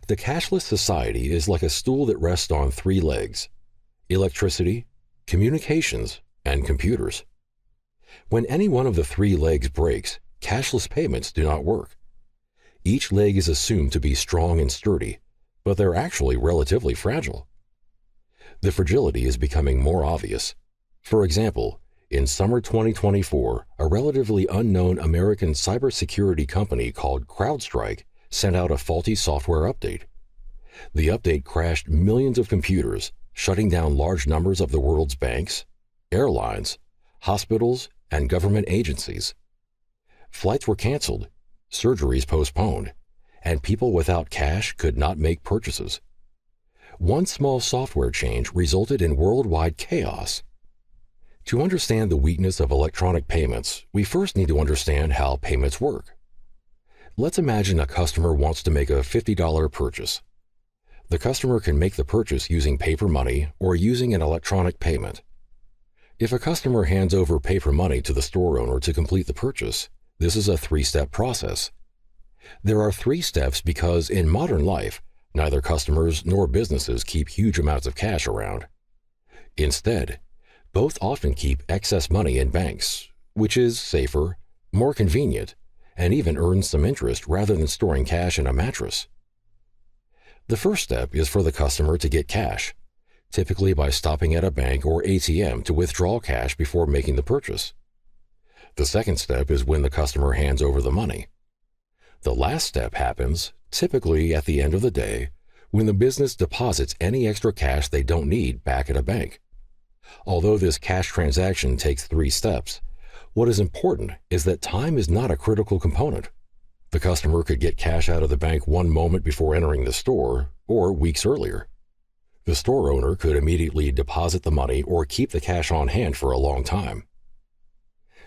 The cashless society is like a stool that rests on three legs: electricity, communications, and computers. When any one of the three legs breaks, cashless payments do not work. Each leg is assumed to be strong and sturdy, but they're actually relatively fragile. The fragility is becoming more obvious. For example, in summer 2024, a relatively unknown American cybersecurity company called CrowdStrike sent out a faulty software update. The update crashed millions of computers, shutting down large numbers of the world's banks, airlines, hospitals, and government agencies. Flights were canceled, surgeries postponed, and people without cash could not make purchases. One small software change resulted in worldwide chaos. To understand the weakness of electronic payments, we first need to understand how payments work. Let's imagine a customer wants to make a $50 purchase. The customer can make the purchase using paper money or using an electronic payment. If a customer hands over paper money to the store owner to complete the purchase, this is a three-step process. There are three steps because in modern life, neither customers nor businesses keep huge amounts of cash around. Instead, both often keep excess money in banks, which is safer, more convenient, and even earns some interest rather than storing cash in a mattress. The first step is for the customer to get cash, typically by stopping at a bank or ATM to withdraw cash before making the purchase. The second step is when the customer hands over the money. The last step happens, typically at the end of the day, when the business deposits any extra cash they don't need back at a bank. Although this cash transaction takes 3 steps, what is important is that time is not a critical component. The customer could get cash out of the bank one moment before entering the store, or weeks earlier. The store owner could immediately deposit the money or keep the cash on hand for a long time.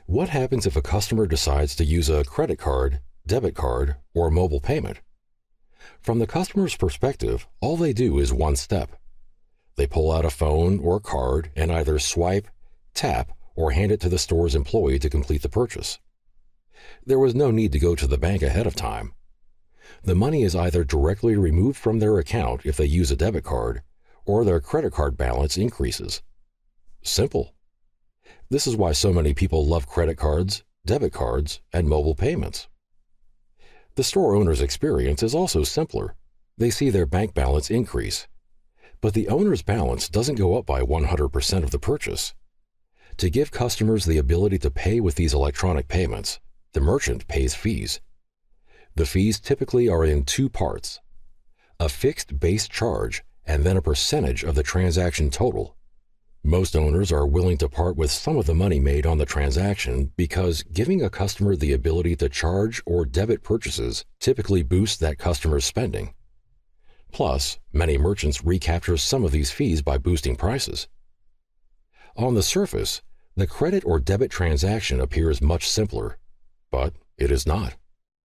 What happens if a customer decides to use a credit card, debit card, or mobile payment? From the customer's perspective, all they do is one step. They pull out a phone or card and either swipe, tap, or hand it to the store's employee to complete the purchase. There was no need to go to the bank ahead of time. The money is either directly removed from their account if they use a debit card, or their credit card balance increases. Simple. This is why so many people love credit cards, debit cards, and mobile payments. The store owner's experience is also simpler. They see their bank balance increase. But the owner's balance doesn't go up by 100% of the purchase. To give customers the ability to pay with these electronic payments, the merchant pays fees. The fees typically are in 2 parts: a fixed base charge and then a percentage of the transaction total. Most owners are willing to part with some of the money made on the transaction because giving a customer the ability to charge or debit purchases typically boosts that customer's spending. Plus, many merchants recapture some of these fees by boosting prices. On the surface, the credit or debit transaction appears much simpler, but it is not.